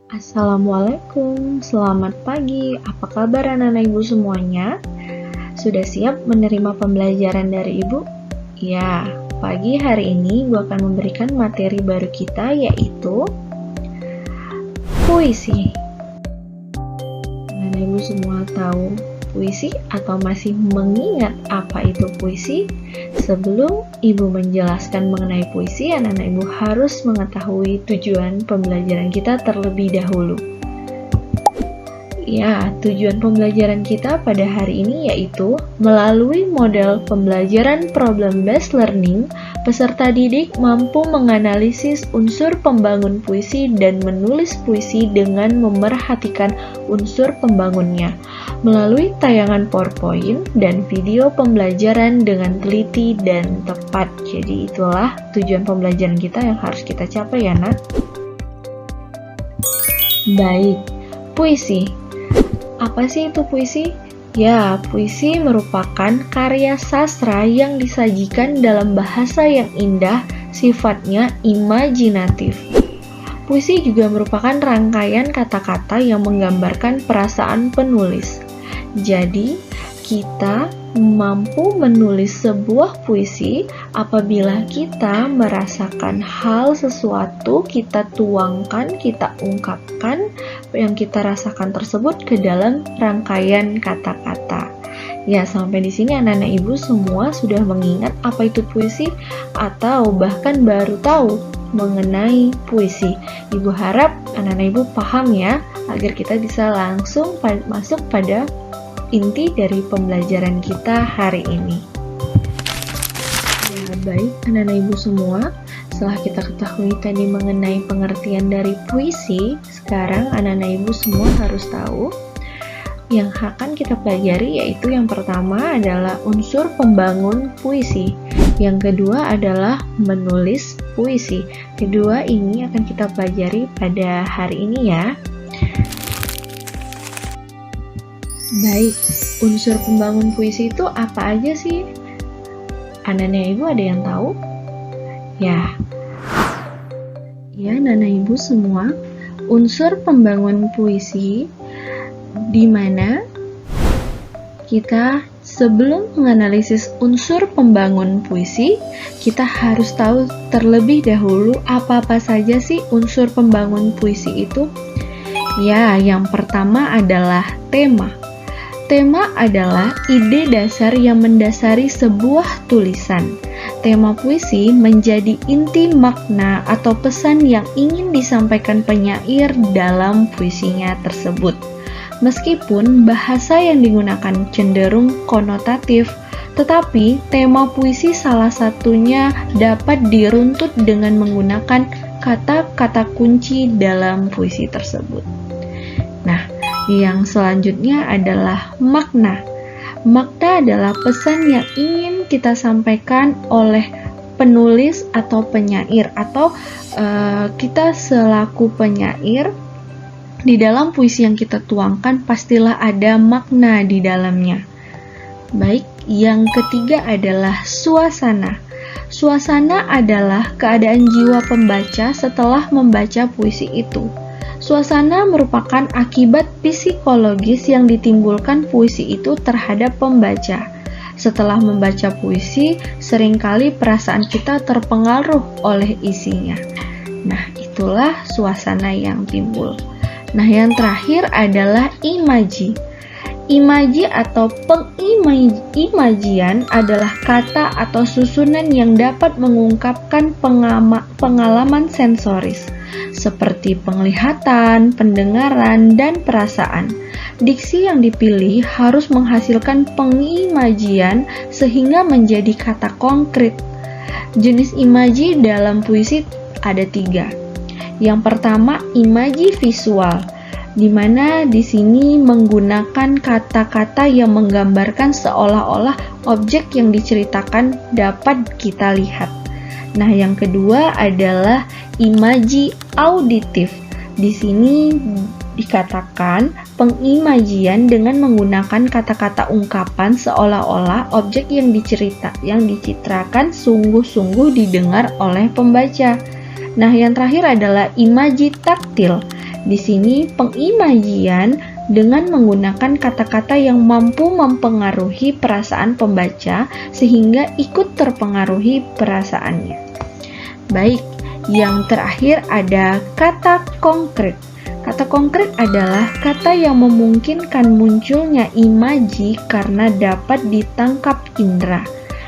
Assalamualaikum, selamat pagi. Apa kabar anak-anak ibu semuanya? Sudah siap menerima pembelajaran dari ibu? Ya, pagi hari ini gue akan memberikan materi baru kita yaitu puisi. Anak-anak ibu semua tahu puisi atau masih mengingat apa itu puisi? Sebelum ibu menjelaskan mengenai puisi, anak-anak ibu harus mengetahui tujuan pembelajaran kita terlebih dahulu. Ya, tujuan pembelajaran kita pada hari ini yaitu melalui model pembelajaran problem-based learning, peserta didik mampu menganalisis unsur pembangun puisi dan menulis puisi dengan memerhatikan unsur pembangunnya melalui tayangan PowerPoint dan video pembelajaran dengan teliti dan tepat. Jadi itulah tujuan pembelajaran kita yang harus kita capai ya nak. Baik, puisi. Apa sih itu puisi? Ya, puisi merupakan karya sastra yang disajikan dalam bahasa yang indah, sifatnya imajinatif. Puisi juga merupakan rangkaian kata-kata yang menggambarkan perasaan penulis. Jadi, kita mampu menulis sebuah puisi apabila kita merasakan hal sesuatu, kita tuangkan, kita ungkapkan yang kita rasakan tersebut ke dalam rangkaian kata-kata. Ya, sampai di sini anak-anak ibu semua sudah mengingat apa itu puisi atau bahkan baru tahu mengenai puisi. Ibu harap anak-anak ibu paham ya, agar kita bisa langsung masuk pada inti dari pembelajaran kita hari ini. Ya, baik anak-anak ibu semua, setelah kita ketahui tadi mengenai pengertian dari puisi, sekarang anak-anak ibu semua harus tahu yang akan kita pelajari, yaitu yang pertama adalah unsur pembangun puisi, yang kedua adalah menulis puisi. Kedua ini akan kita pelajari pada hari ini ya. Baik, unsur pembangun puisi itu apa aja sih? Anak-anak ibu ada yang tahu? Ya, anak-anak ibu semua, unsur pembangun puisi di mana kita sebelum menganalisis unsur pembangun puisi, kita harus tahu terlebih dahulu apa-apa saja sih unsur pembangun puisi itu. Ya, yang pertama adalah tema. Tema adalah ide dasar yang mendasari sebuah tulisan. Tema puisi menjadi inti makna atau pesan yang ingin disampaikan penyair dalam puisinya tersebut. Meskipun bahasa yang digunakan cenderung konotatif, tetapi tema puisi salah satunya dapat diruntut dengan menggunakan kata-kata kunci dalam puisi tersebut. Nah, yang selanjutnya adalah makna. Makna adalah pesan yang ingin kita sampaikan oleh penulis atau penyair, atau kita selaku penyair. Di dalam puisi yang kita tuangkan pastilah ada makna di dalamnya. Baik, yang ketiga adalah suasana. Suasana adalah keadaan jiwa pembaca setelah membaca puisi itu. Suasana merupakan akibat psikologis yang ditimbulkan puisi itu terhadap pembaca. Setelah membaca puisi, seringkali perasaan kita terpengaruh oleh isinya. Nah, itulah suasana yang timbul. Nah, yang terakhir adalah imaji. Imaji atau pengimajian adalah kata atau susunan yang dapat mengungkapkan pengalaman sensoris, seperti penglihatan, pendengaran, dan perasaan. Diksi yang dipilih harus menghasilkan pengimajian sehingga menjadi kata konkret. Jenis imaji dalam puisi ada 3. Yang pertama, imaji visual, di mana di sini menggunakan kata-kata yang menggambarkan seolah-olah objek yang diceritakan dapat kita lihat. Nah, yang kedua adalah imaji auditif. Di sini dikatakan pengimajian dengan menggunakan kata-kata ungkapan seolah-olah objek yang dicitrakan sungguh-sungguh didengar oleh pembaca. Nah, yang terakhir adalah imaji taktil. Di sini pengimajian dengan menggunakan kata-kata yang mampu mempengaruhi perasaan pembaca sehingga ikut terpengaruhi perasaannya. Baik, yang terakhir ada kata konkret. Kata konkret adalah kata yang memungkinkan munculnya imaji karena dapat ditangkap indera.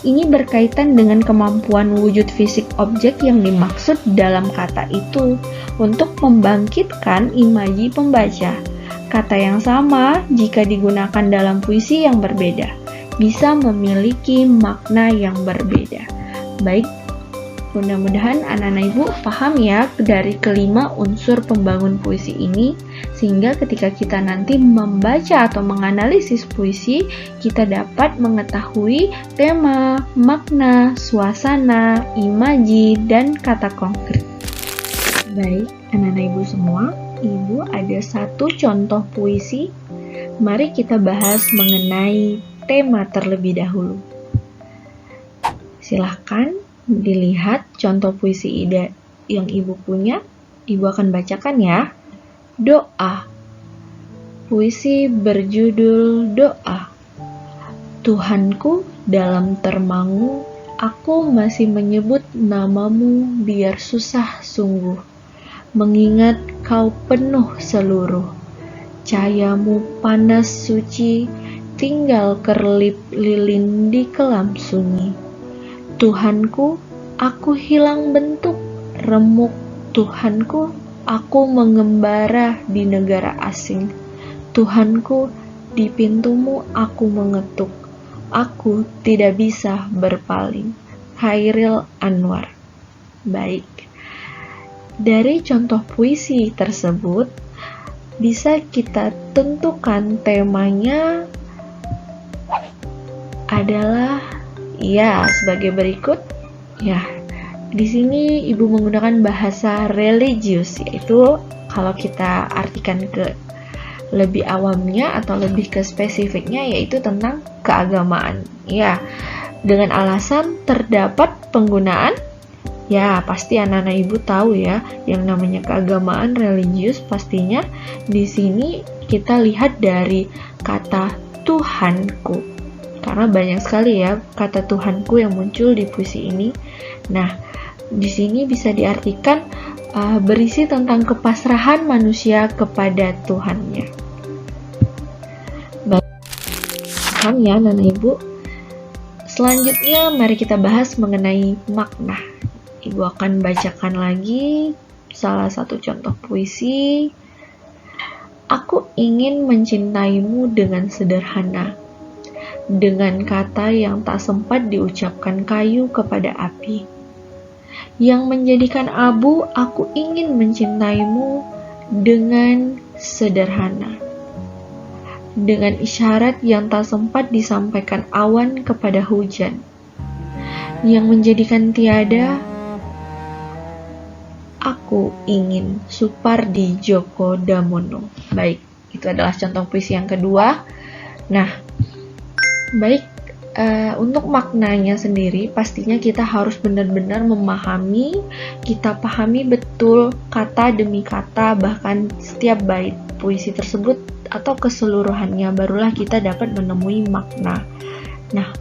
Ini berkaitan dengan kemampuan wujud fisik objek yang dimaksud dalam kata itu untuk membangkitkan imaji pembaca. Kata yang sama jika digunakan dalam puisi yang berbeda bisa memiliki makna yang berbeda. Baik, mudah-mudahan anak-anak ibu paham ya dari kelima unsur pembangun puisi ini, sehingga ketika kita nanti membaca atau menganalisis puisi, kita dapat mengetahui tema, makna, suasana, imaji, dan kata konkret. Baik, anak-anak ibu semua, ibu ada satu contoh puisi. Mari kita bahas mengenai tema terlebih dahulu. Silahkan dilihat contoh puisi ide yang ibu punya. Ibu akan bacakan ya. Doa. Puisi berjudul Doa. Tuhanku, dalam termangu, aku masih menyebut namamu biar susah sungguh. Mengingat kau penuh seluruh. Cahayamu panas suci, tinggal kerlip lilin di kelam sunyi. Tuhanku, aku hilang bentuk, remuk. Tuhanku, aku mengembara di negara asing. Tuhanku, di pintumu aku mengetuk. Aku tidak bisa berpaling. Khairil Anwar. Baik. Dari contoh puisi tersebut, bisa kita tentukan temanya adalah ya sebagai berikut. Ya, di sini ibu menggunakan bahasa religius, yaitu kalau kita artikan ke lebih awamnya atau lebih ke spesifiknya, yaitu tentang keagamaan. Ya, dengan alasan terdapat penggunaan, ya pasti anak-anak ibu tahu ya, yang namanya keagamaan religius pastinya di sini kita lihat dari kata Tuhanku. Karena banyak sekali ya kata Tuhanku yang muncul di puisi ini. Nah, di sini bisa diartikan berisi tentang kepasrahan manusia kepada Tuhannya. Baik, paham ya anak ibu? Selanjutnya mari kita bahas mengenai makna. Ibu akan bacakan lagi salah satu contoh puisi. Aku ingin mencintaimu dengan sederhana, dengan kata yang tak sempat diucapkan kayu kepada api. Yang menjadikan abu, aku ingin mencintaimu dengan sederhana. Dengan isyarat yang tak sempat disampaikan awan kepada hujan. Yang menjadikan tiada, aku ingin Supardi Djoko Damono. Baik, itu adalah contoh puisi yang kedua. Nah, baik, untuk maknanya sendiri pastinya kita harus benar-benar memahami, kita pahami betul kata demi kata, bahkan setiap bait puisi tersebut atau keseluruhannya, barulah kita dapat menemui makna. Nah,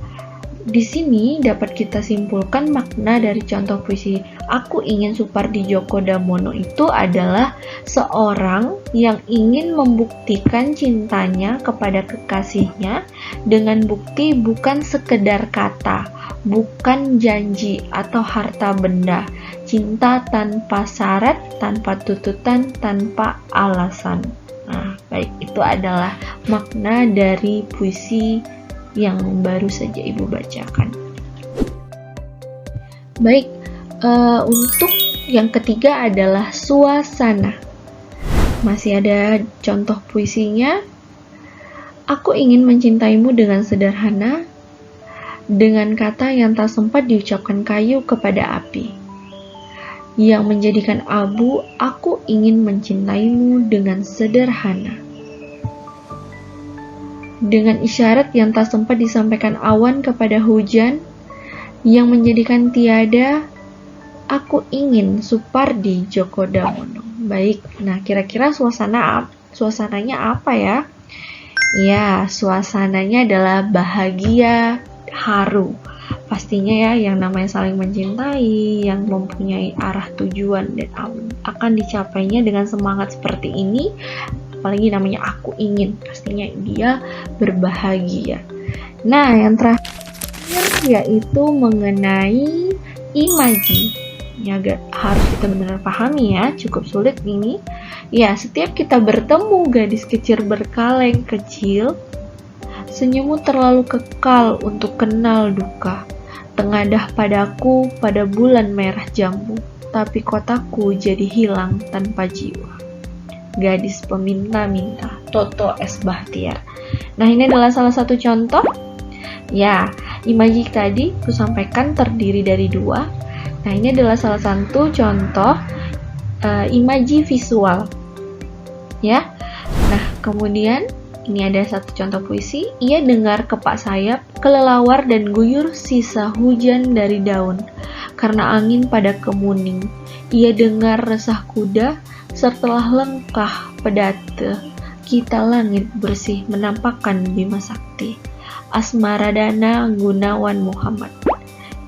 di sini dapat kita simpulkan makna dari contoh puisi Aku ingin Supardi Djoko Damono itu adalah seorang yang ingin membuktikan cintanya kepada kekasihnya dengan bukti bukan sekedar kata, bukan janji atau harta benda, cinta tanpa syarat, tanpa tuntutan, tanpa alasan. Nah, baik, itu adalah makna dari puisi yang baru saja ibu bacakan. Baik, untuk yang ketiga adalah suasana. Masih ada contoh puisinya. Aku ingin mencintaimu dengan sederhana, dengan kata yang tak sempat diucapkan kayu kepada api. Yang menjadikan abu, aku ingin mencintaimu dengan sederhana. Dengan isyarat yang tak sempat disampaikan awan kepada hujan, yang menjadikan tiada, aku ingin Supardi Djoko Damono. Baik, nah kira-kira suasananya apa ya? Ya, suasananya adalah bahagia, haru. Pastinya ya, yang namanya saling mencintai, yang mempunyai arah tujuan dan akan dicapainya dengan semangat seperti ini, apalagi namanya aku ingin, pastinya dia berbahagia. Nah, yang terakhir yaitu mengenai imaji. Ya, harus kita benar pahami ya, cukup sulit ini. Ya, setiap kita bertemu gadis kecil berkaleng kecil, senyummu terlalu kekal untuk kenal duka. Tengadah padaku pada bulan merah jambu, tapi kotaku jadi hilang tanpa jiwa. Gadis peminta-minta, Toto S. Bahtiar. Nah, ini adalah salah satu contoh. Ya, imaji tadi aku sampaikan terdiri dari 2. Nah, ini adalah salah satu contoh imaji visual. Ya. Nah, kemudian ini ada satu contoh puisi. Ia dengar kepak sayap, kelelawar dan guyur sisa hujan dari daun, karena angin pada kemuning. Ia dengar resah kuda, setelah lengkah pedate, kita langit bersih menampakkan Bima Sakti. Asmaradana Gunawan Muhammad.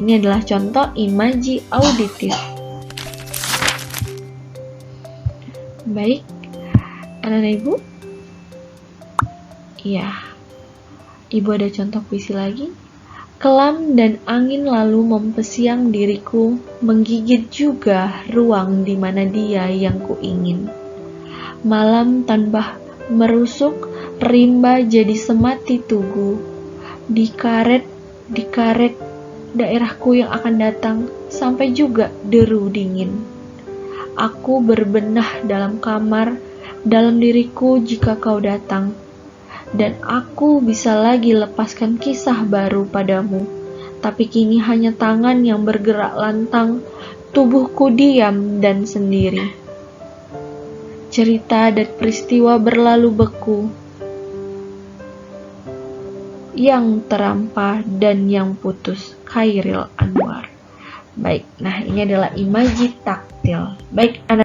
Ini adalah contoh imaji auditif. Baik, anak-anak ibu. Iya, ibu ada contoh puisi lagi. Kelam dan angin lalu mempesiang diriku, menggigit juga ruang di mana dia yang kuingin. Malam tanpa merusuk, rimba jadi semati tugu. Dikaret daerahku yang akan datang, sampai juga deru dingin. Aku berbenah dalam kamar, dalam diriku jika kau datang, dan aku bisa lagi lepaskan kisah baru padamu. Tapi kini hanya tangan yang bergerak lantang, tubuhku diam dan sendiri. Cerita dan peristiwa berlalu beku, yang terampah dan yang putus. Khairil Anwar. Baik, nah ini adalah imaji taktil. Baik, anak.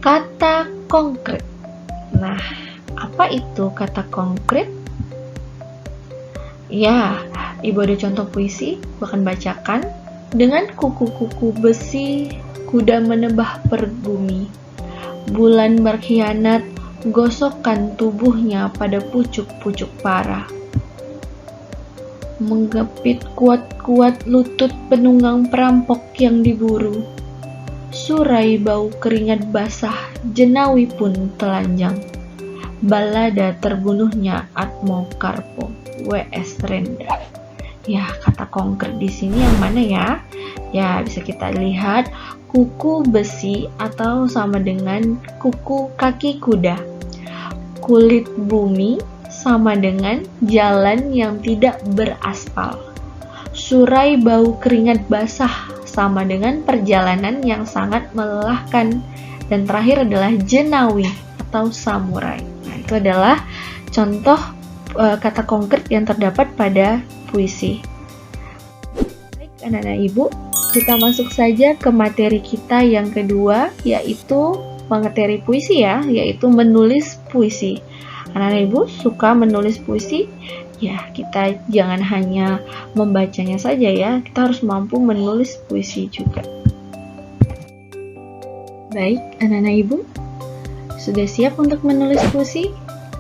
Kata konkret. Nah, apa itu kata konkret? Ya, ibu ada contoh puisi, bahkan bacakan. Dengan kuku-kuku besi, kuda menebah perbumi. Bulan berkhianat, gosokkan tubuhnya pada pucuk-pucuk parah. Menggepit kuat-kuat lutut penunggang perampok yang diburu. Surai bau keringat basah, jenawi pun telanjang. Balada terbunuhnya Atmo Karpo, W.S. Renda. Ya, kata konkret di sini yang mana ya? Ya, bisa kita lihat kuku besi atau sama dengan kuku kaki kuda. Kulit bumi sama dengan jalan yang tidak beraspal. Surai bau keringat basah sama dengan perjalanan yang sangat melelahkan. Dan terakhir adalah jenawi atau samurai. Nah, itu adalah contoh kata konkret yang terdapat pada puisi. Baik, anak-anak ibu, kita masuk saja ke materi kita yang kedua, yaitu materi puisi ya, yaitu menulis puisi. Anak-anak ibu suka menulis puisi? Ya, kita jangan hanya membacanya saja ya, kita harus mampu menulis puisi juga. Baik, anak-anak ibu, sudah siap untuk menulis puisi?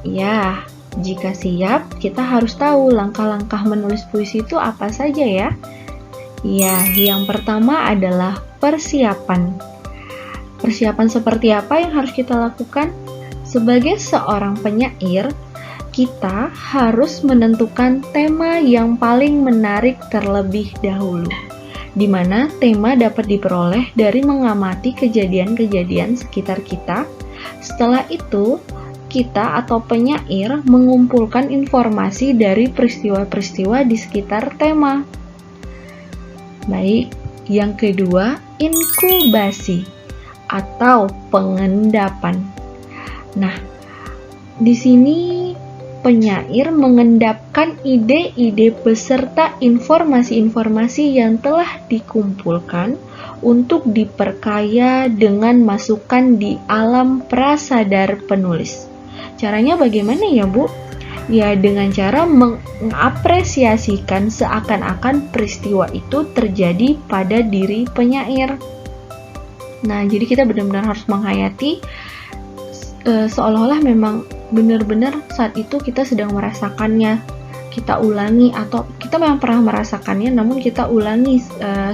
Ya, jika siap, kita harus tahu langkah-langkah menulis puisi itu apa saja ya. Ya, yang pertama adalah persiapan. Persiapan seperti apa yang harus kita lakukan? Sebagai seorang penyair, kita harus menentukan tema yang paling menarik terlebih dahulu, di mana tema dapat diperoleh dari mengamati kejadian-kejadian sekitar kita. Setelah itu, kita atau penyair mengumpulkan informasi dari peristiwa-peristiwa di sekitar tema. Baik, yang kedua, inkubasi atau pengendapan. Nah, di sini penyair mengendapkan ide-ide beserta informasi-informasi yang telah dikumpulkan untuk diperkaya dengan masukan di alam prasadar penulis. Caranya bagaimana ya, Bu? Ya, dengan cara mengapresiasikan seakan-akan peristiwa itu terjadi pada diri penyair. Nah, jadi kita benar-benar harus menghayati seolah-olah memang benar-benar saat itu kita sedang merasakannya. Kita ulangi, atau kita memang pernah merasakannya namun kita ulangi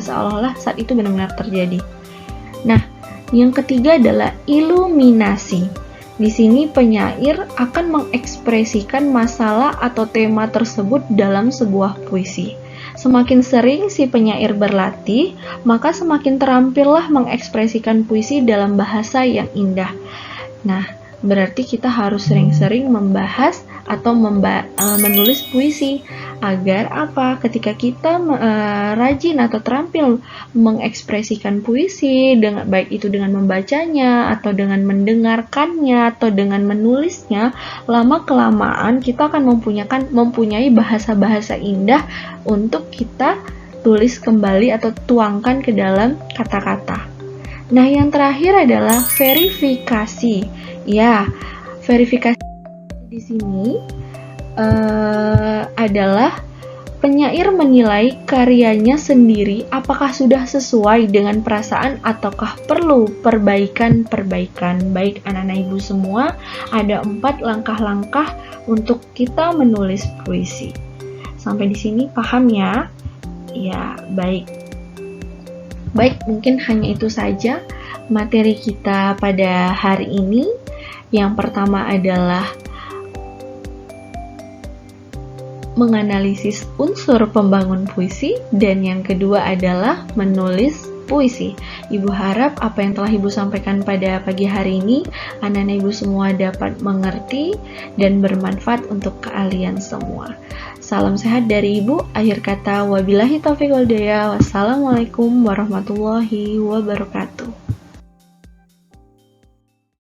seolah-olah saat itu benar-benar terjadi. Nah, yang ketiga adalah iluminasi. Di sini penyair akan mengekspresikan masalah atau tema tersebut dalam sebuah puisi. Semakin sering si penyair berlatih, maka semakin terampillah mengekspresikan puisi dalam bahasa yang indah. Nah, berarti kita harus sering-sering membahas atau menulis puisi agar apa? Ketika kita rajin atau terampil mengekspresikan puisi, baik itu dengan membacanya atau dengan mendengarkannya atau dengan menulisnya, lama-kelamaan kita akan mempunyai bahasa-bahasa indah untuk kita tulis kembali atau tuangkan ke dalam kata-kata. Nah, yang terakhir adalah verifikasi. Ya, verifikasi di sini adalah penyair menilai karyanya sendiri apakah sudah sesuai dengan perasaan ataukah perlu perbaikan-perbaikan. Baik anak-anak ibu semua, ada 4 langkah-langkah untuk kita menulis puisi. Sampai di sini paham ya? Ya, baik. Baik, mungkin hanya itu saja materi kita pada hari ini. Yang pertama adalah menganalisis unsur pembangun puisi, dan yang kedua adalah menulis puisi. Ibu harap apa yang telah Ibu sampaikan pada pagi hari ini, anak-anak Ibu semua dapat mengerti dan bermanfaat untuk kalian semua. Salam sehat dari Ibu. Akhir kata, wabillahi taufiq wal hidayah. Wassalamualaikum warahmatullahi wabarakatuh.